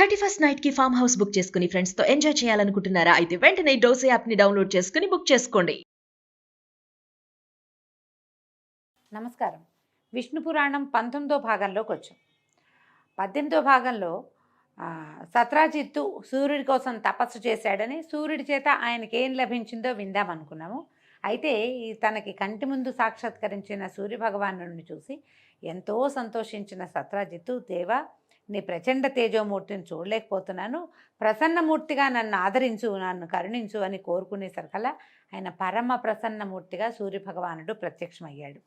31st night కి farm house book చేసుకుని friends తో ఎంజాయ్ చేయాలనుకుంటున్నారా? అయితే వెంటనే డోసే యాప్ ని డౌన్లోడ్ చేసుకుని బుక్ చేసుకోండి. నమస్కారం. విష్ణు పురాణం 19వ భాగంలోకి వచ్చాం. 18వ భాగంలో సత్రాజిత్తు సూర్యుడి కోసం తపస్సు చేశాడని, సూర్యుడి చేత ఆయనకి ఏం లభించిందో విందామనుకున్నాము. అయితే తనకి కంటి ముందు సాక్షాత్కరించిన సూర్యభగవానుడిని చూసి ఎంతో సంతోషించిన సత్రాజిత్తు, దేవా, నీ ప్రచండ తేజోమూర్తిని చూడలేకపోతున్నాను, ప్రసన్నమూర్తిగా నన్ను ఆదరించు, నన్ను కరుణించు అని కోరుకునేసరికల్లా ఆయన పరమ ప్రసన్నమూర్తిగా సూర్యభగవానుడు ప్రత్యక్షమయ్యాడు.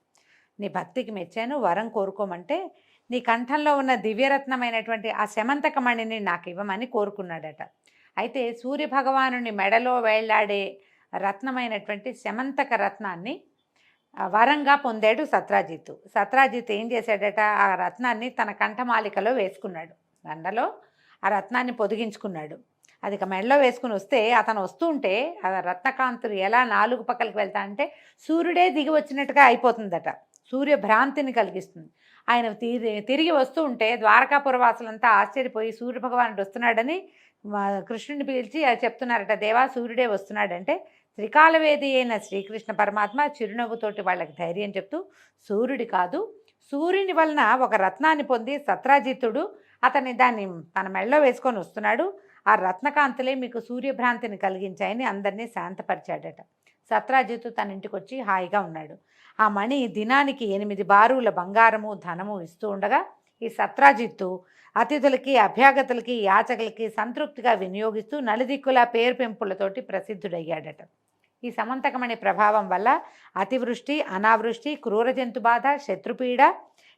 నీ భక్తికి మెచ్చాను, వరం కోరుకోమంటే నీ కంఠంలో ఉన్న దివ్యరత్నమైనటువంటి ఆ శమంతకమణిని నాకు ఇవ్వమని కోరుకున్నాడట. అయితే సూర్యభగవానుని మెడలో వేళ్లాడే రత్నమైనటువంటి శమంతక రత్నాన్ని వరంగా పొందాడు సత్రాజిత్తు. సత్రాజిత్తు ఏం చేశాడట, ఆ రత్నాన్ని తన కంఠమాలికలో వేసుకున్నాడు, దండలో ఆ రత్నాన్ని పొదిగించుకున్నాడు. అది మెడలో వేసుకుని వస్తే అతను వస్తూ ఉంటే ఆ రత్నకాంతులు ఎలా నాలుగు పక్కలకి వెళ్తా అంటే సూర్యుడే దిగి వచ్చినట్టుగా అయిపోతుందట, సూర్యభ్రాంతిని కలిగిస్తుంది. ఆయన తిరిగి వస్తూ ఉంటే ద్వారకాపురవాసులంతా ఆశ్చర్యపోయి సూర్యభగవానుడు వస్తున్నాడని కృష్ణుని పిలిచి చెప్తున్నారట, దేవా సూర్యుడే వస్తున్నాడంటే త్రికాలవేది అయిన శ్రీకృష్ణ పరమాత్మ చిరునవ్వుతోటి వాళ్ళకి ధైర్యం చెప్తూ, సూర్యుడి కాదు, సూర్యుని వలన ఒక రత్నాన్ని పొంది సత్రాజిత్తుడు దాన్ని తన మెడలో వేసుకొని వస్తున్నాడు, ఆ రత్నకాంతులే మీకు సూర్యభ్రాంతిని కలిగించాయని అందరినీ శాంతపరిచాడట. సత్రాజిత్తు తన ఇంటికి వచ్చి హాయిగా ఉన్నాడు. ఆ మణి దినానికి 8 బారుల బంగారము ధనము ఇస్తూ ఉండగా ఈ సత్రాజిత్తు అతిథులకి, అభ్యాగతులకి, యాచకులకి సంతృప్తిగా వినియోగిస్తూ నలుదిక్కుల పేరు పెంపులతోటి ప్రసిద్ధుడయ్యాడట. ఈ సమంతకమణి ప్రభావం వల్ల అతివృష్టి, అనావృష్టి, క్రూర జంతు బాధ, శత్రుపీడ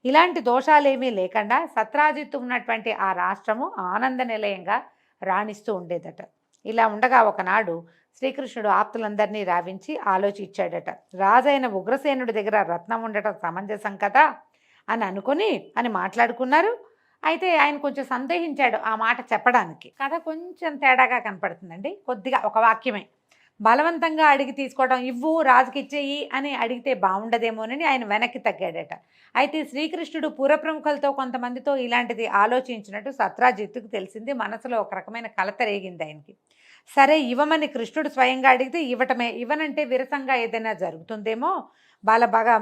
ఇలాంటి దోషాలేమీ లేకుండా సత్రాజిత్తు ఉన్నటువంటి ఆ రాష్ట్రము ఆనంద నిలయంగా రాణిస్తూ ఉండేదట. ఇలా ఉండగా ఒకనాడు శ్రీకృష్ణుడు ఆప్తులందరినీ రావించి ఆలోచించాడట. రాజైన ఉగ్రసేనుడి దగ్గర రత్నం ఉండటం సమంజసం కదా అని అనుకుని మాట్లాడుకున్నారు. అయితే ఆయన కొంచెం సందేహించాడు ఆ మాట చెప్పడానికి. కథ కొంచెం తేడాగా కనపడుతుందండి, కొద్దిగా ఒక వాక్యమే. బలవంతంగా అడిగి తీసుకోవడం, ఇవ్వు రాజుకి ఇచ్చేయి అని అడిగితే బాగుండదేమోనని ఆయన వెనక్కి తగ్గాడట. అయితే శ్రీకృష్ణుడు పురప్రముఖులతో కొంతమందితో ఇలాంటిది ఆలోచించినట్టు సత్రాజిత్తుకు తెలిసింది. మనసులో ఒక రకమైన కలత రేగింది ఆయనకి. సరే ఇవ్వమని కృష్ణుడు స్వయంగా అడిగితే ఇవ్వటమే, ఇవ్వనంటే విరసంగా ఏదైనా జరుగుతుందేమో,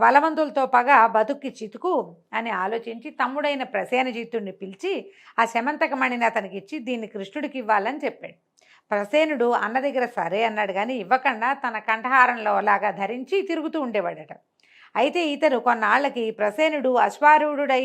బలవంతులతో పగ బతుక్కి చితుకు అని ఆలోచించి తమ్ముడైన ప్రసేనజిత్తుడిని పిలిచి ఆ శమంతకమణిని అతనికి ఇచ్చి దీన్ని కృష్ణుడికి ఇవ్వాలని చెప్పాడు. ప్రసేనుడు అన్న దగ్గర సరే అన్నాడు, కానీ ఇవ్వకుండా తన కంఠహారంలో లాగా ధరించి తిరుగుతూ ఉండేవాడట. అయితే ఇతను కొన్నాళ్ళకి ప్రసేనుడు అశ్వారూఢుడై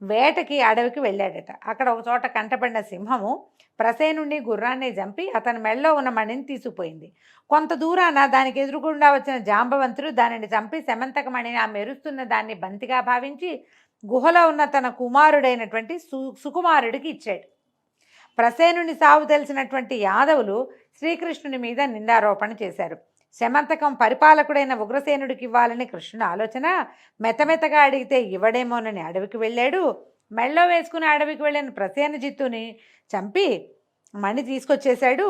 వేటకి అడవికి వెళ్ళాడట. అక్కడ ఒక చోట కంటపడిన సింహము ప్రసేనుడిని, గుర్రాన్ని చంపి అతని మెడలో ఉన్న మణిని తీసుకుపోయింది. కొంత దూరాన దానికి ఎదురుగుండా వచ్చిన జాంబవంతుడు దానిని చంపి శమంతకమణిని, ఆ మెరుస్తున్న దాన్ని బంతిగా భావించి గుహలో ఉన్న తన కుమారుడైనటువంటి సుకుమారుడికి ఇచ్చాడు. ప్రసేనుని సావు తెలిసినటువంటి యాదవులు శ్రీకృష్ణుని మీద నిందారోపణ చేశారు. శమంతకం పరిపాలకుడైన ఉగ్రసేనుడికి ఇవ్వాలని కృష్ణుని ఆలోచన. మెత్తమెత్తగా అడిగితే ఇవ్వడేమోనని అడవికి వెళ్ళాడు. మెళ్ళో వేసుకుని అడవికి వెళ్ళిన ప్రసేనజిత్తుని చంపి మణి తీసుకొచ్చేశాడు.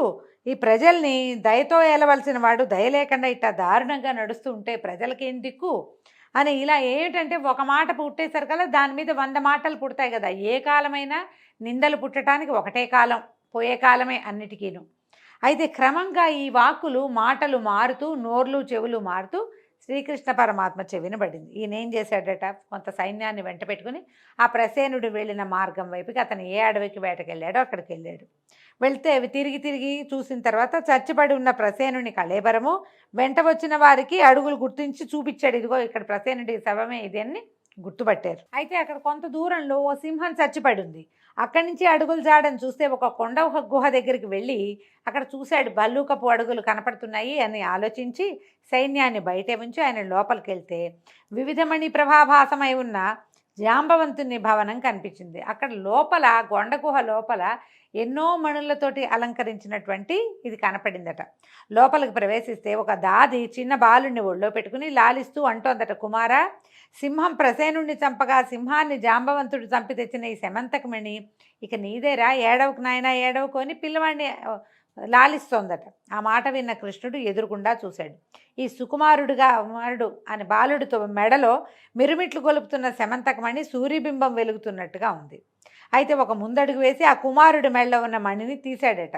ఈ ప్రజల్ని దయతో ఏలవలసిన వాడు దయ లేకుండా ఇట్లా దారుణంగా నడుస్తూ ఉంటే ప్రజలకేం దిక్కు అని ఇలా ఏమిటంటే ఒక మాట పుట్టేసరికల్లా దాని మీద 100 మాటలు పుడతాయి కదా. ఏ కాలమైనా నిందలు పుట్టడానికి ఒకటే కాలం, పోయే కాలమే అన్నిటికీను. అయితే క్రమంగా ఈ వాక్కులు, మాటలు మారుతూ, నోర్లు చెవులు మారుతూ శ్రీకృష్ణ పరమాత్మ చెవిన పడింది. ఈయన ఏం చేశాడట, కొంత సైన్యాన్ని వెంట పెట్టుకుని ఆ ప్రసేనుడు వెళ్ళిన మార్గం వైపుకి అతను ఏ అడవికి వేటకెళ్ళాడో అక్కడికి వెళ్ళాడు. వెళ్తే అవి తిరిగి చూసిన తర్వాత చచ్చిపడి ఉన్న ప్రసేనుని కళేబరము వెంట వచ్చిన వారికి అడుగులు గుర్తించి చూపించాడు. ఇదిగో ఇక్కడ ప్రసేనుడి శవమే ఇది అని గుర్తుపట్టారు. అయితే అక్కడ కొంత దూరంలో ఓ సింహం చచ్చిపడి ఉంది. అక్కడి నుంచి అడుగులు జాడని చూస్తే ఒక కొండ గుహ దగ్గరికి వెళ్ళి అక్కడ చూశాడు, భల్లూకపు అడుగులు కనపడుతున్నాయి అని ఆలోచించి సైన్యాన్ని బయటే ఉంచి ఆయన లోపలికి వెళ్తే వివిధమణి ప్రభాభాసమై ఉన్న జాంబవంతుని భవనం కనిపించింది. అక్కడ లోపల గొండగుహ లోపల ఎన్నో మణులతోటి అలంకరించినటువంటి ఇది కనపడిందట. లోపలికి ప్రవేశిస్తే ఒక దాది చిన్న బాలుని ఒళ్ళో పెట్టుకుని లాలిస్తూ అంటోందట, కుమారా, సింహం ప్రసేనుడిని చంపగా సింహాన్ని జాంబవంతుడు చంపి తెచ్చిన ఈ శమంతకమణి ఇక నీదేరా, ఏడవకు నాయనా ఏడవకు అని పిల్లవాడిని లాలిస్తోందట. ఆ మాట విన్న కృష్ణుడు ఎదురుగుండా చూశాడు. ఈ సుకుమారుడు అని బాలుడితో మెడలో మిరుమిట్లు గొలుపుతున్న శమంతకమణి సూర్యబింబం వెలుగుతున్నట్టుగా ఉంది. అయితే ఒక ముందడుగు వేసి ఆ కుమారుడి మెడలో ఉన్న మణిని తీశాడట.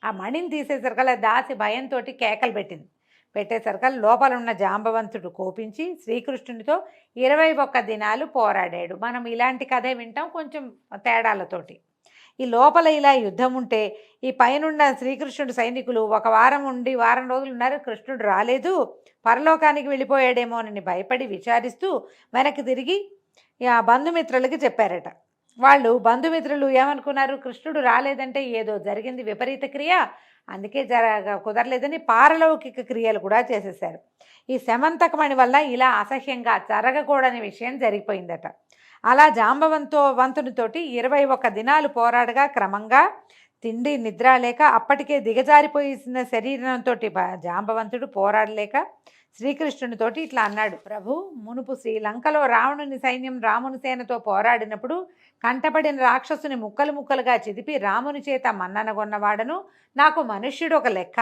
ఆ మణిని తీసేసరికల్లా దాసి భయంతో కేకలు పెట్టేసరికల్లా లోపల ఉన్న జాంబవంతుడు కోపించి శ్రీకృష్ణునితో 21 దినాలు పోరాడాడు. మనం ఇలాంటి కథే వింటాం, కొంచెం తేడాలతోటి. ఈ లోపల ఇలా యుద్ధం ఉంటే ఈ పైనున్న శ్రీకృష్ణుడు సైనికులు ఒక వారం ఉండి వారం రోజులు ఉన్నారు, కృష్ణుడు రాలేదు, పరలోకానికి వెళ్ళిపోయాడేమోనని భయపడి విచారిస్తూ వెనక్కి తిరిగి ఆ బంధుమిత్రులకి చెప్పారట. వాళ్ళు బంధుమిత్రులు ఏమనుకున్నారు, కృష్ణుడు రాలేదంటే ఏదో జరిగింది విపరీత క్రియ, అందుకే కుదరలేదని పారలౌకిక క్రియలు కూడా చేసేసారు. ఈ శమంతకమణి వల్ల ఇలా అసహ్యంగా జరగకూడని విషయం జరిగిపోయిందట. అలా జాంబవంతునితోటి 21 దినాలు పోరాడగా క్రమంగా తిండి నిద్ర లేక అప్పటికే దిగజారిపోయిన శరీరంతో జాంబవంతుడు పోరాడలేక శ్రీకృష్ణునితోటి ఇట్లా అన్నాడు, ప్రభు, మునుపు శ్రీలంకలో రావణుని సైన్యం రాముని సేనతో పోరాడినప్పుడు కంటపడిన రాక్షసుని ముక్కలు ముక్కలుగా చిదిపి రాముని చేత మన్ననగొన్నవాడను, నాకు మనుష్యుడు ఒక లెక్క,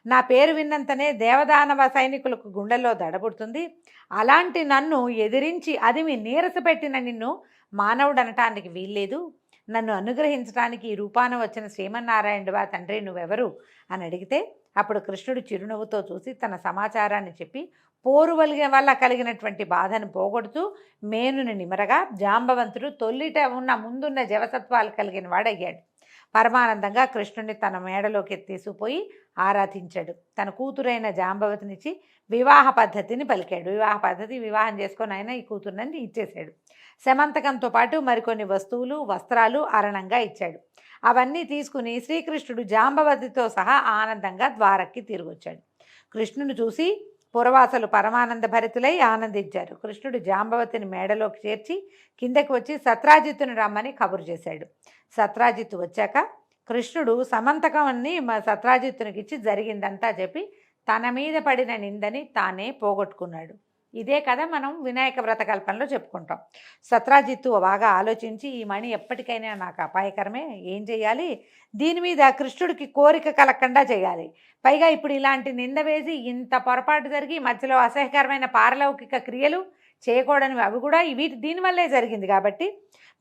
నా పేరు విన్నంతనే దేవదానవ సైనికులకు గుండెల్లో దడబుడుతుంది, అలాంటి నన్ను ఎదిరించి అదిమి నీరసపెట్టిన నిన్ను మానవుడు అనటానికి వీల్లేదు, నన్ను అనుగ్రహించడానికి ఈ రూపాన వచ్చిన శ్రీమన్నారాయణుడివా తండ్రి నువ్వెవరు అని అడిగితే అప్పుడు కృష్ణుడు చిరునవ్వుతో చూసి తన సమాచారాన్ని చెప్పి పోరు వల్ల కలిగినటువంటి బాధను పోగొడుతూ మేనుని నిమరగా జాంబవంతుడు తొల్లిట ఉన్న ముందున్న జవసత్వాలు కలిగిన వాడయ్యాడు. పరమానందంగా కృష్ణుడిని తన మేడలోకి తీసుకుపోయి ఆరాధించాడు. తన కూతురైన జాంబవతినిచ్చి వివాహ పద్ధతిని పలికాడు. వివాహం చేసుకొని ఆయన ఈ కూతురుని ఇచ్చేశాడు. శమంతకంతో పాటు మరికొన్ని వస్తువులు వస్త్రాలు అరణంగా ఇచ్చాడు. అవన్నీ తీసుకుని శ్రీకృష్ణుడు జాంబవతితో సహా ఆనందంగా ద్వారక్కి తిరిగొచ్చాడు. కృష్ణుని చూసి పురవాసులు పరమానంద భరితులై ఆనందించారు. కృష్ణుడు జాంబవతిని మేడలోకి చేర్చి కిందకి వచ్చి సత్రాజిత్తుని రమ్మని కబురు చేశాడు. సత్రాజిత్తు వచ్చాక కృష్ణుడు సమంతకాన్ని సత్రాజిత్తునికి ఇచ్చి జరిగిందంతా చెప్పి తన మీద పడిన నిందని తానే పోగొట్టుకున్నాడు. ఇదే కథ మనం వినాయక వ్రతకల్పనలో చెప్పుకుంటాం. సత్రాజిత్తు బాగా ఆలోచించి ఈ మణి ఎప్పటికైనా నాకు అపాయకరమే, ఏం చేయాలి, దీని మీద కృష్ణుడికి కోరిక కలగకుండా చేయాలి, పైగా ఇప్పుడు ఇలాంటి నింద వేసి ఇంత పొరపాటు జరిగి మధ్యలో అసహ్యకరమైన పారలౌకిక క్రియలు చేయకూడనివి అవి కూడా దీనివల్లే జరిగింది కాబట్టి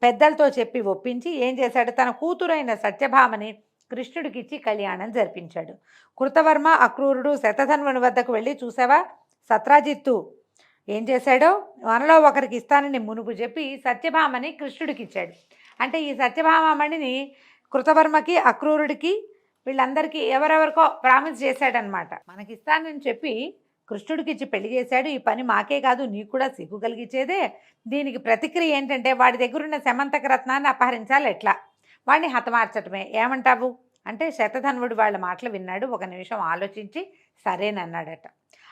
పెద్దలతో చెప్పి ఒప్పించి ఏం చేశాడు, తన కూతురైన సత్యభామని కృష్ణుడికి ఇచ్చి కళ్యాణం జరిపించాడు. కృతవర్మ అక్రూరుడు శతధన్వుని వద్దకు వెళ్ళి, చూసావా సత్రాజిత్తు ఏం చేశాడో, మనలో ఒకరికి ఇస్తానని మునుపు చెప్పి సత్యభామని కృష్ణుడికి ఇచ్చాడు. అంటే ఈ సత్యభామమణిని కృతవర్మకి అక్రూరుడికి వీళ్ళందరికీ ఎవరెవరికో ప్రామిస్ చేశాడనమాట. మనకి ఇస్తానని చెప్పి కృష్ణుడికి ఇచ్చి పెళ్లి చేశాడు. ఈ పని మాకే కాదు నీకు కూడా సిగ్గు కలిగించేదే. దీనికి ప్రతిక్రియ ఏంటంటే వాడి దగ్గరున్న శమంతక రత్నాన్ని అపహరించాలి, ఎట్లా, వాడిని హతమార్చటమే, ఏమంటావు అంటే శతధన్వుడు వాళ్ళ మాటలు విన్నాడు. ఒక నిమిషం ఆలోచించి సరేనన్నాడట.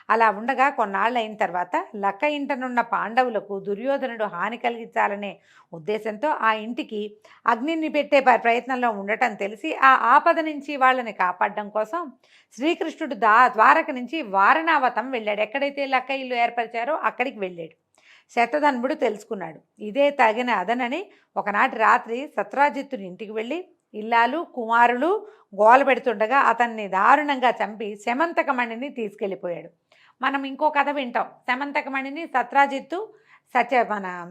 అలా ఉండగా కొన్నాళ్ళు అయిన తర్వాత లక్క ఇంటనున్న పాండవులకు దుర్యోధనుడు హాని కలిగించాలనే ఉద్దేశంతో ఆ ఇంటికి అగ్నిని పెట్టే ప్రయత్నంలో ఉండటం తెలిసి ఆ ఆపద నుంచి వాళ్ళని కాపాడడం కోసం శ్రీకృష్ణుడు ద్వారక నుంచి వారణావతం వెళ్ళాడు. ఎక్కడైతే లక్క ఇల్లు ఏర్పరిచారో అక్కడికి వెళ్ళాడు. శతధన్వుడు తెలుసుకున్నాడు. ఇదే తగిన అదనని ఒకనాటి రాత్రి సత్రాజిత్తుని ఇంటికి వెళ్ళి ఇల్లాలు కుమారులు గోల పెడుతుండగా అతన్ని దారుణంగా చంపి శమంతకమణిని తీసుకెళ్ళిపోయాడు. మనం ఇంకో కథ వింటాం. శమంతకమణిని సత్రాజిత్తు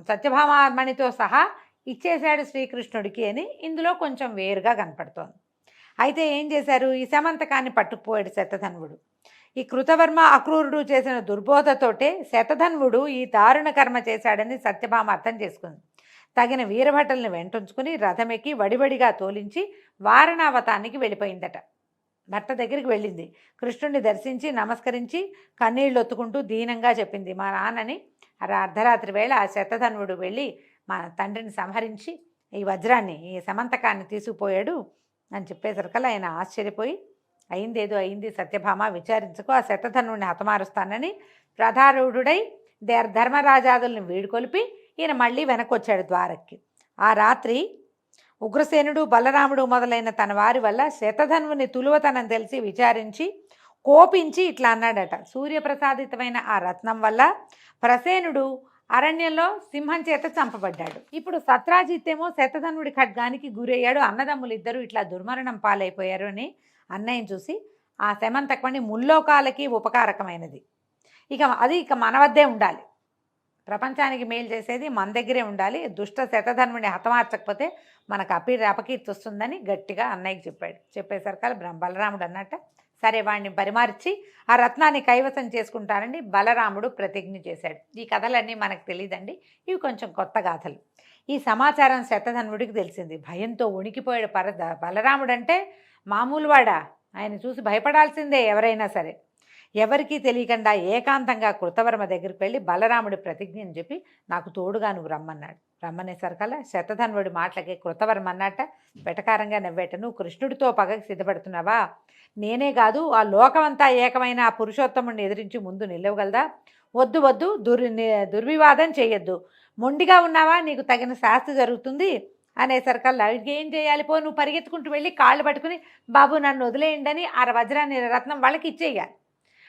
సత్యభామమణితో సహా ఇచ్చేశాడు శ్రీకృష్ణుడికి అని ఇందులో కొంచెం వేరుగా కనపడుతోంది. అయితే ఏం చేశారు, ఈ శమంతకాన్ని పట్టుకుపోయాడు శతధన్వుడు. ఈ కృతవర్మ అక్రూరుడు చేసిన దుర్బోధతోటే శతధన్వుడు ఈ దారుణ కర్మ చేశాడని సత్యభామ అర్థం చేసుకుంది. తగిన వీరభటల్ని వెంటుంచుకుని రథమెక్కి వడివడిగా తోలించి వారణావతానికి వెళ్ళిపోయిందట. భర్త దగ్గరికి వెళ్ళింది. కృష్ణుడిని దర్శించి నమస్కరించి కన్నీళ్ళు ఒత్తుకుంటూ దీనంగా చెప్పింది, మా నాన్నని అర్ధరాత్రి వేళ ఆ శతధన్వుడు వెళ్ళి మా తండ్రిని సంహరించి ఈ వజ్రాన్ని ఈ సమంతకాన్ని తీసుకుపోయాడు అని చెప్పేసరికల్లా ఆయన ఆశ్చర్యపోయి, అయిందేదో అయింది సత్యభామ, విచారించుకో, ఆ శతధన్వుడిని హతమారుస్తానని ప్రధారూఢుడై ధర్మరాజాదుల్ని వీడుకొలిపి ఈయన మళ్ళీ వెనకొచ్చాడు ద్వారక్కి. ఆ రాత్రి ఉగ్రసేనుడు బలరాముడు మొదలైన తన వారి వల్ల శతధన్వుని తులువతనం తెలిసి విచారించి కోపించి ఇట్లా అన్నాడట, సూర్యప్రసాదితమైన ఆ రత్నం వల్ల ప్రసేనుడు అరణ్యంలో సింహం చేత చంపబడ్డాడు. ఇప్పుడు సత్రాజిత్తేమో శతధన్వుడి ఖడ్గానికి గురయ్యాడు. అన్నదమ్ములు ఇద్దరు ఇట్లా దుర్మరణం పాలైపోయారు అని అన్నయ్యని చూసి ఆ శమంతకమణి ముల్లోకాలకి ఉపకారకమైనది, ఇక మన వద్దే ఉండాలి, ప్రపంచానికి మేలు చేసేది మన దగ్గరే ఉండాలి, దుష్ట శతధన్వుని హతమార్చకపోతే మనకు అపకీర్తి వస్తుందని గట్టిగా అన్నయ్యకి చెప్పాడు. చెప్పేసరికి బలరాముడు అన్నట్ట సరే వాడిని పరిమార్చి ఆ రత్నాన్ని కైవసం చేసుకుంటానని బలరాముడు ప్రతిజ్ఞ చేశాడు. ఈ కథలన్నీ మనకు తెలియదండి, ఇవి కొంచెం కొత్త గాథలు. ఈ సమాచారం శతధన్వుడికి తెలిసింది. భయంతో వణికిపోయాడు. బలరాముడు అంటే మామూలు వాడా? ఆయన చూసి భయపడాల్సిందే ఎవరైనా సరే. ఎవరికీ తెలియకుండా ఏకాంతంగా కృతవర్మ దగ్గరికి వెళ్ళి బలరాముడి ప్రతిజ్ఞని చెప్పి నాకు తోడుగా నువ్వు రమ్మన్నాడు. రమ్మనేసరికల్లా శతధన్వుడి మాటలకి కృతవర్మ అన్నట్ట వెటకారంగా నవ్వేట, నువ్వు కృష్ణుడితో పగకి సిద్ధపడుతున్నావా? నేనే కాదు ఆ లోకమంతా ఏకమైన ఆ పురుషోత్తముడిని ఎదిరించి ముందు నిలవగలదా? వద్దు వద్దు, దుర్వివాదం చేయొద్దు, మొండిగా ఉన్నావా నీకు తగిన శాస్తి జరుగుతుంది అనేసరికల్లా ఏం చేయాలి? పో, నువ్వు పరిగెత్తుకుంటూ వెళ్ళి కాళ్ళు పట్టుకుని బాబు నన్ను వదిలేయండి అని ఆ వజ్రాన్ని రత్నం వాళ్ళకి ఇచ్చేయాలి.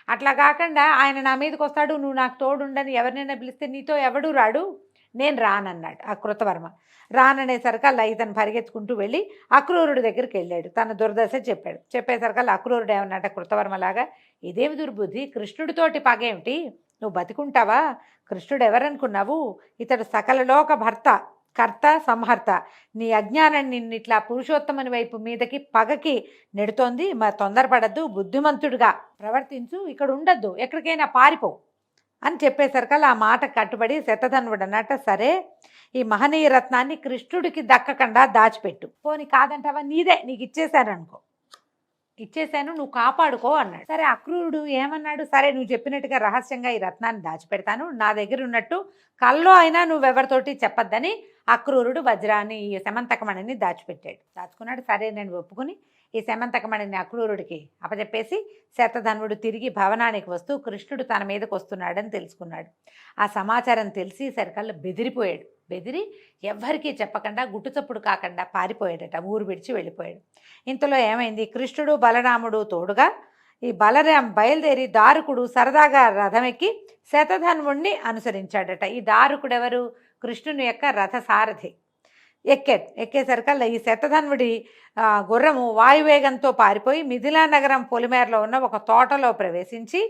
అట్లా కాకుండా ఆయన నా మీదకి వస్తాడు, నువ్వు నాకు తోడుండని ఎవరినైనా పిలిస్తే నీతో ఎవడూ రాడు, నేను రానన్నాడు ఆ కృతవర్మ. రాననేసరికల్లా ఇతను పరిగెత్తుకుంటూ వెళ్ళి అక్రూరుడి దగ్గరికి వెళ్ళాడు. తన దుర్దశ చెప్పాడు. చెప్పేసరికల్లా అక్రూరుడు ఏమన్నట్ట కృతవర్మలాగా, ఇదేమి దుర్బుద్ధి, కృష్ణుడితోటి పగేమిటి, నువ్వు బతికుంటావా? కృష్ణుడు ఎవరనుకున్నావు? ఇతడు సకలలోక భర్త, కర్త, సంహర్త. నీ అజ్ఞానం నిన్నిట్లా పురుషోత్తముని వైపు మీదకి పగకి నెడుతోంది. తొందరపడద్దు, బుద్ధిమంతుడిగా ప్రవర్తించు, ఇక్కడ ఉండద్దు, ఎక్కడికైనా పారిపో అని చెప్పేసరికల్లా ఆ మాట కట్టుబడి శతధన్వుడు అన్నట్ట సరే ఈ మహనీయ రత్నాన్ని కృష్ణుడికి దక్కకుండా దాచిపెట్టు. పోనీ కాదంటావా, నీదే, నీకు ఇచ్చేశాననుకో, ఇచ్చేశాను, నువ్వు కాపాడుకో అన్నాడు. సరే అక్రూరుడు ఏమన్నాడు, సరే నువ్వు చెప్పినట్టుగా రహస్యంగా ఈ రత్నాన్ని దాచిపెడతాను, నా దగ్గర ఉన్నట్టు కల్లో అయినా నువ్వెవరితోటి చెప్పొద్దని అక్రూరుడు వజ్రాన్ని ఈ శమంతకమణిని దాచిపెట్టాడు. దాచుకున్నాడు. సరే నేను ఒప్పుకుని ఈ శమంతకమణిని అక్రూరుడికి అప్పచెప్పేసి శతధన్వుడు తిరిగి భవనానికి వస్తూ కృష్ణుడు తన మీదకి వస్తున్నాడని తెలుసుకున్నాడు. ఆ సమాచారం తెలిసి సరికల్లా బెదిరిపోయాడు. బెదిరి ఎవ్వరికీ చెప్పకుండా గుట్టుచప్పుడు కాకుండా పారిపోయాడట, ఊరు విడిచి వెళ్ళిపోయాడు. ఇంతలో ఏమైంది, కృష్ణుడు బలరాముడు తోడుగా ఈ బలరాం బయలుదేరి దారుకుడు సరదాగా రథమెక్కి శతధన్వుణ్ణి అనుసరించాడట. ఈ దారుకుడు ఎవరు? కృష్ణుని యొక్క రథసారథి. ఎక్కేసరికల్లా ఈ శతధన్వుడి గుర్రము వాయువేగంతో పారిపోయి మిథిలా నగరం పొలిమేరలో ఉన్న ఒక తోటలో ప్రవేశించి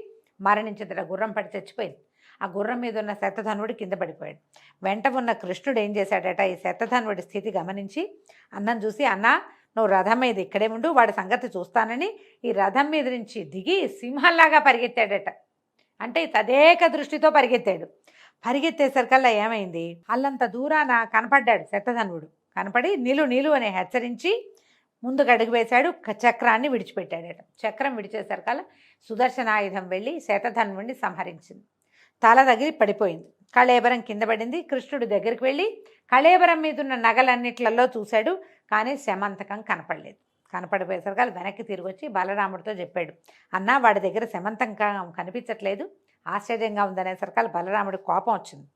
మరణించిందట. గుర్రం పడి చచ్చిపోయింది. ఆ గుర్రం మీద ఉన్న శతధన్వుడు కింద పడిపోయాడు. వెంట ఉన్న కృష్ణుడు ఏం చేశాడట, ఈ శతధన్వుడి స్థితి గమనించి అన్నం చూసి, అన్నా నువ్వు రథం మీద ఇక్కడే ఉండు, వాడి సంగతి చూస్తానని ఈ రథం మీద నుంచి దిగి సింహంలాగా పరిగెత్తాడట. అంటే తదేక దృష్టితో పరిగెత్తాడు. పరిగెత్తేసరికల్లా ఏమైంది, అల్లంత దూరాన కనపడ్డాడు శతధన్వుడు. కనపడి నిలు అని హెచ్చరించి ముందుకు అడుగు వేశాడు. చక్రాన్ని విడిచిపెట్టాడట. చక్రం విడిచేసరికల్లా సుదర్శనాయుధం వెళ్ళి శతధన్వుడిని సంహరించింది. తల తగిలి పడిపోయింది. కళేబరం కింద పడింది. కృష్ణుడి దగ్గరికి వెళ్ళి కళేబరం మీద ఉన్న నగలన్నిట్లలో చూశాడు, కానీ శమంతకం కనపడలేదు. కనపడిపోయేసరికి వెనక్కి తిరిగి వచ్చి బలరాముడితో చెప్పాడు, అన్నా వాడి దగ్గర శమంతకం కనిపించట్లేదు, ఆశ్చర్యంగా ఉందనేసరికల్లా బలరాముడికి కోపం వచ్చింది.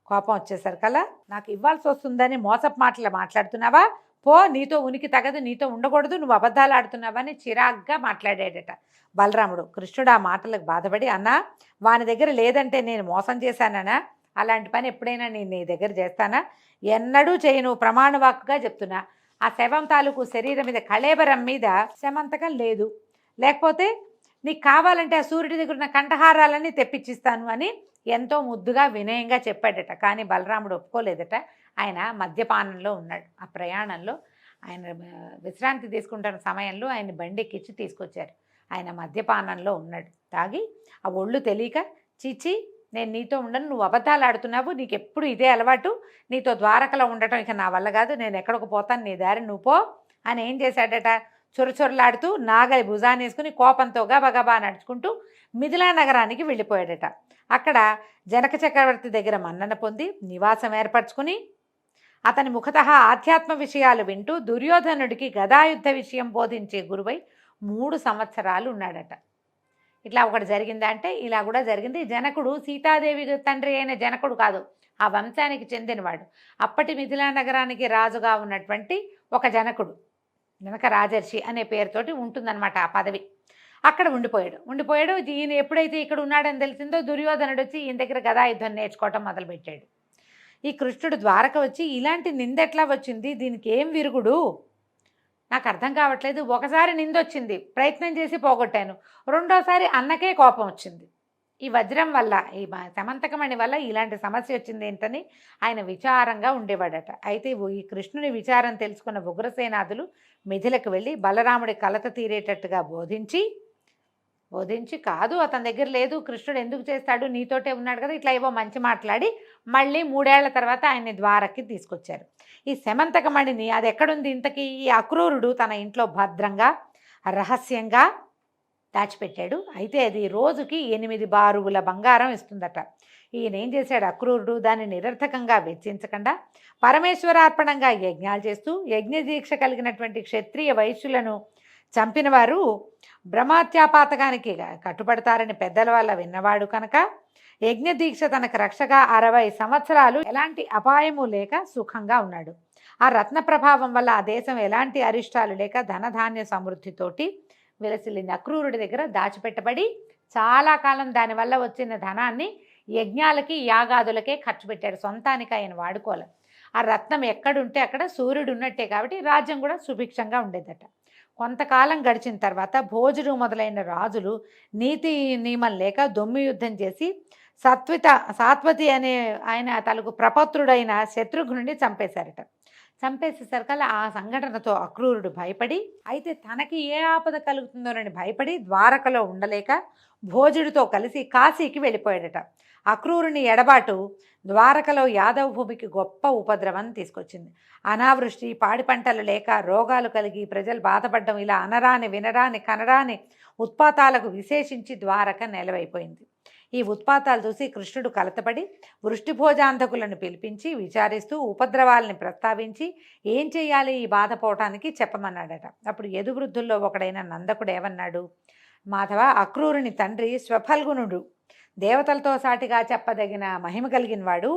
కోపం వచ్చేసరికల్లా నాకు ఇవ్వాల్సి వస్తుందని మోసపు మాటలు మాట్లాడుతున్నావా, పో, నీతో ఉనికి తగదు, నీతో ఉండకూడదు, నువ్వు అబద్ధాలు ఆడుతున్నావని చిరాగ్గా మాట్లాడాడట బలరాముడు. కృష్ణుడు ఆ మాటలకు బాధపడి, అన్నా వాని దగ్గర లేదంటే నేను మోసం చేశానా, అలాంటి పని ఎప్పుడైనా నేను నీ దగ్గర చేస్తానా, ఎన్నడూ చేయను, ప్రమాణవాక్కుగా చెప్తున్నా. ఆ శవం తాలూకు శరీరం మీద కళేబరం మీద శమంతకం లేదు, లేకపోతే నీకు కావాలంటే ఆ సూర్యుడి దగ్గర ఉన్న కంఠహారాలన్నీ తెప్పించిస్తాను అని ఎంతో ముద్దుగా వినయంగా చెప్పాడట. కానీ బలరాముడు ఒప్పుకోలేదట. ఆయన మద్యపానంలో ఉన్నాడు. ఆ ప్రయాణంలో ఆయన విశ్రాంతి తీసుకుంటున్న సమయంలో ఆయన బండి ఎక్కించి తీసుకొచ్చారు. ఆయన మద్యపానంలో ఉన్నాడు. తాగి ఆ ఒళ్ళు తెలియక, చీచి నేను నీతో ఉండను, నువ్వు అబద్ధాలు ఆడుతున్నావు, నీకు ఎప్పుడు ఇదే అలవాటు, నీతో ద్వారకలో ఉండటం ఇక నా వల్ల కాదు, నేను ఎక్కడికి పోతాను, నీ దారి నువ్వు పో అని ఏం చేశాడట, చొరచొరలాడుతూ నాగలి భుజాన్ని వేసుకుని కోపంతో గబగబా నడుచుకుంటూ మిథిలా నగరానికి వెళ్ళిపోయాడట. అక్కడ జనక చక్రవర్తి దగ్గర మన్నన పొంది నివాసం ఏర్పరచుకుని అతని ముఖతః ఆధ్యాత్మ విషయాలు వింటూ దుర్యోధనుడికి గదాయుద్ధ విషయం బోధించే గురువై 3 సంవత్సరాలు ఉన్నాడట. ఇట్లా ఒకటి జరిగిందా అంటే ఇలా కూడా జరిగింది. జనకుడు సీతాదేవి తండ్రి అయిన జనకుడు కాదు, ఆ వంశానికి చెందినవాడు. అప్పటి మిథిలా నగరానికి రాజుగా ఉన్నటువంటి ఒక జనకుడు, జనక రాజర్షి అనే పేరుతోటి ఉంటుందన్నమాట ఆ పదవి. అక్కడ ఉండిపోయాడు. ఈయన ఎప్పుడైతే ఇక్కడ ఉన్నాడని తెలిసిందో దుర్యోధనుడు వచ్చి ఈయన దగ్గర గదాయుద్ధం నేర్చుకోవటం మొదలుపెట్టాడు. ఈ కృష్ణుడు ద్వారక వచ్చి ఇలాంటి నింద ఎట్లా వచ్చింది, దీనికి ఏం విరుగుడు నాకు అర్థం కావట్లేదు. ఒకసారి నిందొచ్చింది, ప్రయత్నం చేసి పోగొట్టాను, రెండోసారి అన్నకే కోపం వచ్చింది, ఈ వజ్రం వల్ల సమంతకమణి వల్ల ఇలాంటి సమస్య వచ్చింది ఏంటని ఆయన విచారంగా ఉండేవాడట. అయితే ఈ కృష్ణుని విచారం తెలుసుకున్న ఉగ్రసేనాదులు మిథిలకు వెళ్ళి బలరాముడి కలత తీరేటట్టుగా బోధించి కాదు అతని దగ్గర లేదు, కృష్ణుడు ఎందుకు చేస్తాడు, నీతోటే ఉన్నాడు కదా, ఇట్లా ఏవో మంచి మాట్లాడి మళ్ళీ 3 ఏళ్ల తర్వాత ఆయన్ని ద్వారకి తీసుకొచ్చారు. ఈ సమంతకమణిని అది ఎక్కడుంది ఇంతకీ, ఈ అక్రూరుడు తన ఇంట్లో భద్రంగా రహస్యంగా దాచిపెట్టాడు. అయితే అది రోజుకి 8 బారుగుల బంగారం ఇస్తుందట. ఈయన ఏం చేశాడు అక్రూరుడు, దాన్ని నిరర్థకంగా వెచ్చించకుండా పరమేశ్వరార్పణంగా యజ్ఞాలు చేస్తూ యజ్ఞదీక్ష కలిగినటువంటి క్షత్రియ వైశ్యులను చంపిన వారు బ్రహ్మత్యాపాతకానికి కట్టుబడతారని పెద్దల వల్ల విన్నవాడు కనుక యజ్ఞదీక్ష తనకు రక్షగా 60 సంవత్సరాలు ఎలాంటి అపాయము లేక సుఖంగా ఉన్నాడు. ఆ రత్న ప్రభావం వల్ల ఆ దేశం ఎలాంటి అరిష్టాలు లేక ధనధాన్య సమృద్ధితోటి విలసిల్లింది. అక్రూరుడి దగ్గర దాచిపెట్టబడి చాలా కాలం దానివల్ల వచ్చిన ధనాన్ని యజ్ఞాలకి యాగాదులకే ఖర్చు పెట్టాడు, సొంతానికి ఆయన వాడుకోవాలి. ఆ రత్నం ఎక్కడుంటే అక్కడ సూర్యుడు ఉన్నట్టే కాబట్టి రాజ్యం కూడా సుభిక్షంగా ఉండేదట. కొంతకాలం గడిచిన తర్వాత భోజుడు మొదలైన రాజులు నీతి నియమం లేక దొమ్మి యుద్ధం చేసి సాత్వతి అనే ఆయన తనకు ప్రపత్రుడైన శత్రుఘ్నుడిని చంపేశారట. చంపేసేసరికల్లా ఆ సంఘటనతో అక్రూరుడు భయపడి, అయితే తనకి ఏ ఆపద కలుగుతుందోనని భయపడి ద్వారకలో ఉండలేక భోజుడితో కలిసి కాశీకి వెళ్ళిపోయాడట. అక్రూరుని ఎడబాటు ద్వారకలో యాదవ భూమికి గొప్ప ఉపద్రవం తీసుకొచ్చింది. అనావృష్టి, పాడి పంటలు లేక రోగాలు కలిగి ప్రజలు బాధపడడం, ఇలా అనరాని వినరాని కనరాని ఉత్పాతాలకు విశేషించి ద్వారక నెలవైపోయింది. ఈ ఉత్పాతాలు చూసి కృష్ణుడు కలతపడి వృష్టిభోజాంధకులను పిలిపించి విచారిస్తూ ఉపద్రవాలని ప్రస్తావించి ఏం చేయాలి ఈ బాధ పోవటానికి చెప్పమన్నాడట. అప్పుడు యదువృద్ధుల్లో ఒకడైన నందకుడు ఏమన్నాడు, మాధవ, అక్రూరుని తండ్రి స్వఫల్గునుడు దేవతలతో సాటిగా చెప్పదగిన మహిమ కలిగిన వాడు.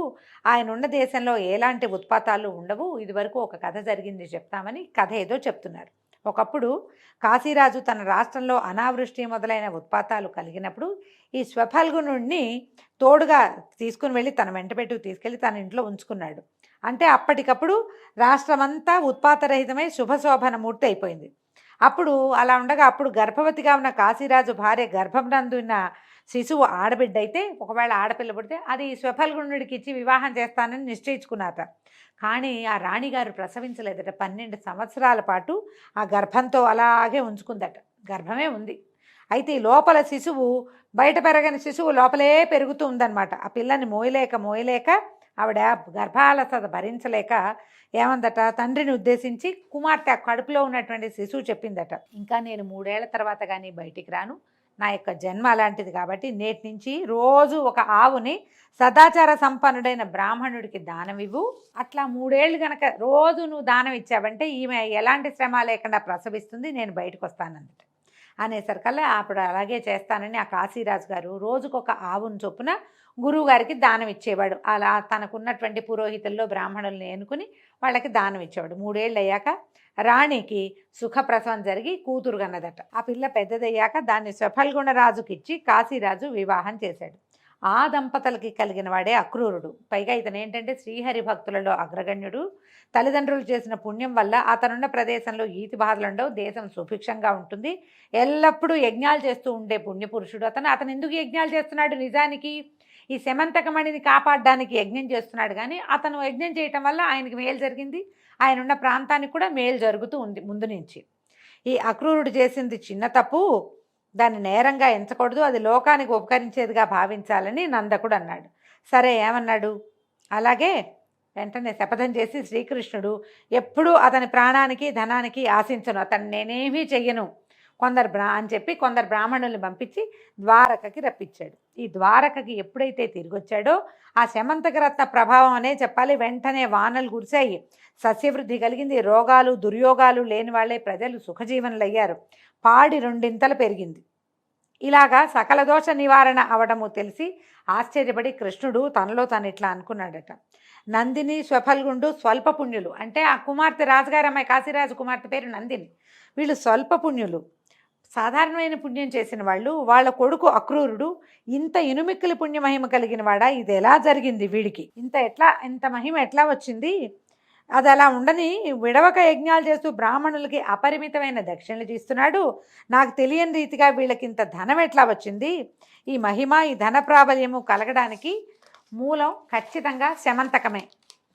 ఆయన ఉన్న దేశంలో ఎలాంటి ఉత్పాతాలు ఉండవు. ఇదివరకు ఒక కథ జరిగింది చెప్తామని కథ ఏదో చెప్తున్నారు. ఒకప్పుడు కాశీరాజు తన రాష్ట్రంలో అనావృష్టి మొదలైన ఉత్పాతాలు కలిగినప్పుడు ఈ స్వఫల్గునుడిని తోడుగా తీసుకుని వెళ్ళి తన వెంటబెట్టు తీసుకెళ్ళి తన ఇంట్లో ఉంచుకున్నాడు. అంటే అప్పటికప్పుడు రాష్ట్రమంతా ఉత్పాతరహితమై శుభశోభనమూర్తి అయిపోయింది. అప్పుడు అలా ఉండగా అప్పుడు గర్భవతిగా ఉన్న కాశీరాజు భార్య గర్భంనందున్న శిశువు ఆడబిడ్డ అయితే, ఒకవేళ ఆడపిల్ల పుడితే అది స్వఫల్గునుడికి ఇచ్చి వివాహం చేస్తానని నిశ్చయించుకున్నారట. కానీ ఆ రాణిగారు ప్రసవించలేదట. 12 సంవత్సరాల పాటు ఆ గర్భంతో అలాగే ఉంచుకుందట. గర్భమే ఉంది. అయితే ఈ లోపల శిశువు, బయట పెరగని శిశువు లోపలే పెరుగుతూ ఉందన్నమాట. ఆ పిల్లని మోయలేక ఆవిడ గర్భాలసత భరించలేక ఏమందట, తండ్రిని ఉద్దేశించి కుమార్తె కడుపులో ఉన్నటువంటి శిశువు చెప్పిందట, ఇంకా నేను 3 ఏళ్ల తర్వాత కానీ బయటికి రాను, నా యొక్క జన్మ అలాంటిది కాబట్టి నేటి నుంచి రోజు ఒక ఆవుని సదాచార సంపన్నుడైన బ్రాహ్మణుడికి దానం ఇవ్వు. అట్లా 3 ఏళ్ళు గనక రోజు నువ్వు దానం ఇచ్చావంటే ఈమె ఎలాంటి శ్రమ లేకుండా ప్రసవిస్తుంది, నేను బయటకు వస్తానందట. అనేసరికల్లా అప్పుడు అలాగే చేస్తానని ఆ కాశీరాజు గారు రోజుకొక ఆవును చొప్పున గురువుగారికి దానం ఇచ్చేవాడు. అలా తనకున్నటువంటి పురోహితుల్లో బ్రాహ్మణుల్ని ఎన్నుకుని వాళ్ళకి దానం ఇచ్చేవాడు. 3 ఏళ్ళు అయ్యాక రాణికి సుఖప్రసవం జరిగి కూతురు కన్నదట. ఆ పిల్ల పెద్దదయ్యాక దాన్ని స్వఫల్గుణరాజుకి ఇచ్చి కాశీరాజు వివాహం చేశాడు. ఆ దంపతులకి కలిగిన వాడే అక్రూరుడు. పైగా ఇతను ఏంటంటే శ్రీహరి భక్తులలో అగ్రగణ్యుడు. తల్లిదండ్రులు చేసిన పుణ్యం వల్ల అతనున్న ప్రదేశంలో ఈతి బాధలుండవు, దేశం సుభిక్షంగా ఉంటుంది, ఎల్లప్పుడూ యజ్ఞాలు చేస్తూ ఉండే పుణ్యపురుషుడు అతను ఎందుకు యజ్ఞాలు చేస్తున్నాడు, నిజానికి ఈ సమంతకమణిని కాపాడడానికి యజ్ఞం చేస్తున్నాడు. కానీ అతను యజ్ఞం చేయటం వల్ల ఆయనకి మేలు జరిగింది, ఆయన ఉన్న ప్రాంతానికి కూడా మేలు జరుగుతూ ఉంది ముందు నుంచి. ఈ అక్రూరుడు చేసింది చిన్న తప్పు, దాన్ని నేరంగా ఎంచకూడదు, అది లోకానికి ఉపకరించేదిగా భావించాలని నందకుడు అన్నాడు. సరే ఏమన్నాడు, అలాగే వెంటనే శపథం చేసి శ్రీకృష్ణుడు ఎప్పుడూ అతని ప్రాణానికి ధనానికి ఆశించను, అతను నేనేమీ చెయ్యను అని చెప్పి కొందరు బ్రాహ్మణుల్ని పంపించి ద్వారకకి రప్పించాడు. ఈ ద్వారకకి ఎప్పుడైతే తిరిగి వచ్చాడో ఆ శమంతకరత్న ప్రభావం అనే చెప్పాలి, వెంటనే వానలు కురిశాయి, సస్యవృద్ధి కలిగింది, రోగాలు దుర్యోగాలు లేని వాళ్ళే ప్రజలు సుఖజీవనులు అయ్యారు, పాడి 2 ఇంతలు పెరిగింది. ఇలాగా సకల దోష నివారణ అవడము తెలిసి ఆశ్చర్యపడి కృష్ణుడు తనలో తను ఇట్లా అనుకున్నాడట, నందిని స్వఫల్గుండు స్వల్ప పుణ్యులు, అంటే ఆ కుమార్తె రాజుగారు అమ్మాయి కాశీరాజు కుమార్తె పేరు నందిని, వీళ్ళు స్వల్ప పుణ్యులు, సాధారణమైన పుణ్యం చేసిన వాళ్ళు, వాళ్ళ కొడుకు అక్రూరుడు ఇంత ఇనుమిక్కిలి పుణ్యమహిమ కలిగిన వాడా, ఇది ఎలా జరిగింది వీడికి, ఇంత మహిమ ఎట్లా వచ్చింది, అది అలా ఉండని విడవక యజ్ఞాలు చేస్తూ బ్రాహ్మణులకి అపరిమితమైన దక్షిణలు ఇస్తున్నాడు. నాకు తెలియని రీతిగా వీళ్ళకి ఇంత ధనం ఎట్లా వచ్చింది? ఈ మహిమ, ఈ ధన ప్రాబల్యము కలగడానికి మూలం ఖచ్చితంగా శమంతకమే,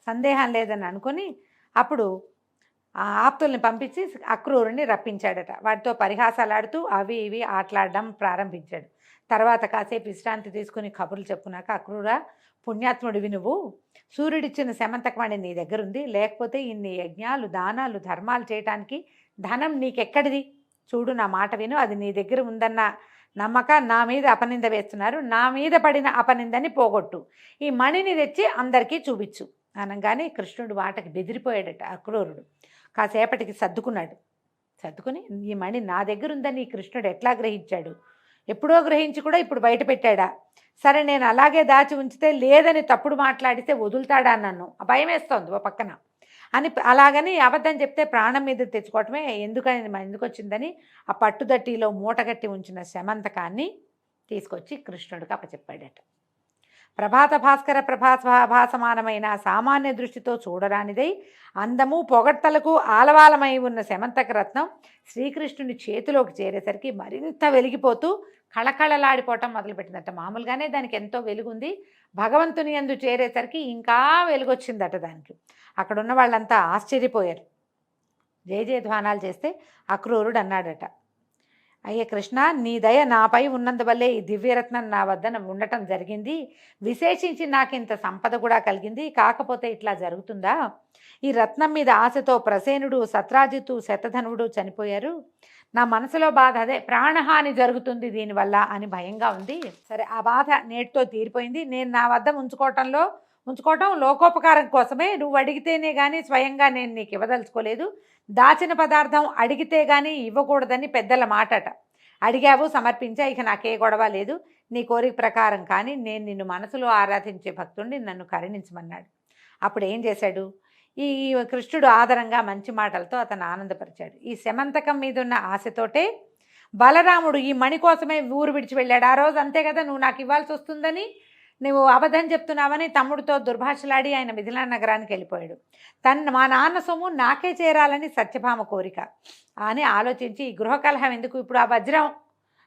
సందేహం లేదని అనుకుని అప్పుడు ఆ ఆప్తుల్ని పంపించి అక్రూరుని రప్పించాడట. వాటితో పరిహాసాలాడుతూ అవి ఇవి ఆటలాడడం ప్రారంభించాడు. తర్వాత కాసేపు విశ్రాంతి తీసుకుని కబుర్లు చెప్పుకున్నాక, అక్రూరా, పుణ్యాత్ముడివి నువ్వు, సూర్యుడిచ్చిన శమంతకమణి నీ దగ్గరుంది, లేకపోతే ఇన్ని యజ్ఞాలు, దానాలు, ధర్మాలు చేయటానికి ధనం నీకెక్కడిది? చూడు, నా మాట విను, అది నీ దగ్గర ఉందన్న నమ్మక నా మీద అపనింద వేస్తున్నారు, నా మీద పడిన అపనిందని పోగొట్టు, ఈ మణిని తెచ్చి అందరికీ చూపించు అనగానే కృష్ణుడు వాటకి బెదిరిపోయాడట. అక్రూరుడు కాసేపటికి సర్దుకున్నాడు. సర్దుకుని, ఈ మణి నా దగ్గర ఉందని ఈ కృష్ణుడు ఎట్లా గ్రహించాడు? ఎప్పుడో గ్రహించి కూడా ఇప్పుడు బయట పెట్టాడా? సరే, నేను అలాగే దాచి ఉంచితే లేదని తప్పుడు మాట్లాడితే వదులుతాడా నన్ను? భయం వేస్తోంది ఓ పక్కన అని, అలాగని అబద్ధం చెప్తే ప్రాణం మీద తెచ్చుకోవటమే, ఎందుకు వచ్చిందని ఆ పట్టుదట్టిలో మూటగట్టి ఉంచిన శమంతకాన్ని తీసుకొచ్చి కృష్ణుడికి అప్పచెప్పాడట. ప్రభాత భాస్కర ప్రభాసమానమైన సామాన్య దృష్టితో చూడరానిదై అందము పొగడ్తలకు ఆలవాలమై ఉన్న శమంతక రత్నం శ్రీకృష్ణుని చేతిలోకి చేరేసరికి మరింత వెలిగిపోతూ కళకళలాడిపోవటం మొదలుపెట్టిందట. మామూలుగానే దానికి ఎంతో వెలుగుంది, భగవంతుని యందు చేరేసరికి ఇంకా వెలుగొచ్చిందట దానికి. అక్కడున్న వాళ్ళంతా ఆశ్చర్యపోయారు. జయజయధ్వానాలు చేస్తే అక్రూరుడు అన్నాడట, అయ్యే కృష్ణ, నీ దయ నాపై ఉన్నందువల్లే ఈ దివ్యరత్నం నా వద్ద ఉండటం జరిగింది, విశేషించి నాకు ఇంత సంపద కూడా కలిగింది, కాకపోతే ఇట్లా జరుగుతుందా? ఈ రత్నం మీద ఆశతో ప్రసేనుడు, సత్రాజిత్తు, శతధనుడు చనిపోయారు. నా మనసులో బాధ అదే, ప్రాణహాని జరుగుతుంది దీనివల్ల అని భయంగా ఉంది. సరే, ఆ బాధ నేటితో తీరిపోయింది. నేను నా వద్ద ఉంచుకోవటం లోకోపకారం కోసమే, నువ్వు అడిగితేనే కానీ స్వయంగా నేను నీకు ఇవ్వదలుచుకోలేదు. దాచిన పదార్థం అడిగితే కానీ ఇవ్వకూడదని పెద్దల మాటట. అడిగావు, సమర్పించా, ఇక నాకే గొడవ లేదు. నీ కోరిక ప్రకారం కానీ నేను నిన్ను మనసులో ఆరాధించే భక్తుడిని, నన్ను కరుణించమన్నాడు. అప్పుడు ఏం చేశాడు? ఈ కృష్ణుడు ఆదరంగా మంచి మాటలతో అతను ఆనందపరిచాడు. ఈ శమంతకం మీద ఉన్న ఆశతోటే బలరాముడు ఈ మణి కోసమే ఊరు విడిచి వెళ్ళాడు. ఆ రోజు అంతే కదా, నువ్వు నాకు ఇవ్వాల్సి వస్తుందని, నువ్వు అబద్ధం చెప్తున్నావని తమ్ముడితో దుర్భాషలాడి ఆయన మిథిలా నగరానికి వెళ్ళిపోయాడు. మా నాన్న సొమ్ము నాకే చేరాలని సత్యభామ కోరిక అని ఆలోచించి, ఈ గృహకలహం ఎందుకు, ఇప్పుడు ఆ వజ్రం,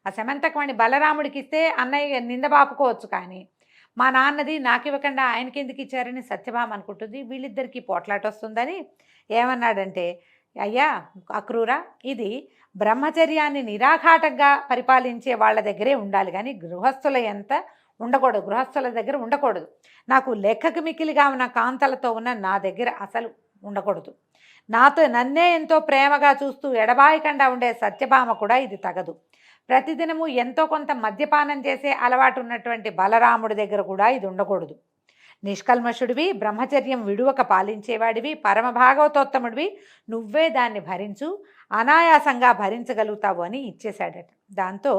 ఆ శమంతకమణి బలరాముడికి ఇస్తే అన్నయ్య నిందబాపుకోవచ్చు, కానీ మా నాన్నది నాకు ఇవ్వకుండా ఆయనకి ఎందుకు ఇచ్చారని సత్యభామ అనుకుంటుంది. వీళ్ళిద్దరికీ పోట్లాట వస్తుందని ఏమన్నాడంటే, అయ్యా అక్రూరా, ఇది బ్రహ్మచర్యాన్ని నిరాఘాటంగా పరిపాలించే వాళ్ళ దగ్గరే ఉండాలి, కానీ గృహస్థుల దగ్గర ఉండకూడదు. నాకు లెక్కకు మిక్కిలిగా ఉన్న కాంతలతో ఉన్న నా దగ్గర అసలు ఉండకూడదు. నన్నే ఎంతో ప్రేమగా చూస్తూ ఎడబాయకుండా ఉండే సత్యభామ కూడా ఇది తగదు. ప్రతిదినము ఎంతో కొంత మద్యపానం చేసే అలవాటు ఉన్నటువంటి బలరాముడి దగ్గర కూడా ఇది ఉండకూడదు. నిష్కల్మషుడివి, బ్రహ్మచర్యం విడువక పాలించేవాడివి, పరమభాగవతోత్తముడివి, నువ్వే దాన్ని భరించు, అనాయాసంగా భరించగలుగుతావు అని ఇచ్చేశాడట. దాంతో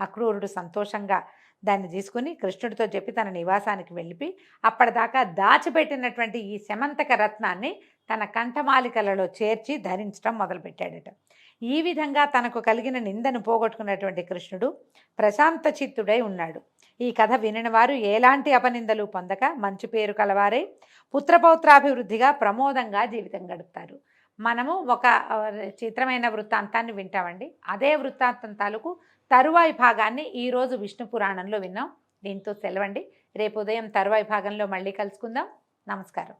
అక్రూరుడు సంతోషంగా దాన్ని తీసుకుని కృష్ణుడితో చెప్పి తన నివాసానికి వెళ్ళి అప్పటిదాకా దాచిపెట్టినటువంటి ఈ శమంతక రత్నాన్ని తన కంఠమాలికలలో చేర్చి ధరించడం మొదలుపెట్టాడట. ఈ విధంగా తనకు కలిగిన నిందను పోగొట్టుకున్నటువంటి కృష్ణుడు ప్రశాంత చిత్తుడై ఉన్నాడు. ఈ కథ వినిన వారు ఎలాంటి అపనిందలు పొందక మంచి పేరు కలవారై పుత్రపౌత్రాభివృద్ధిగా ప్రమోదంగా జీవితం గడుపుతారు. మనము ఒక చిత్రమైన వృత్తాంతాన్ని వింటామండి. అదే వృత్తాంతం తాలూకు తరువాయి భాగాన్ని ఈరోజు విష్ణు పురాణంలో విన్నాం. దీంతో సెలవండి. రేపు ఉదయం తరువాయి భాగంలో మళ్ళీ కలుసుకుందాం. నమస్కారం.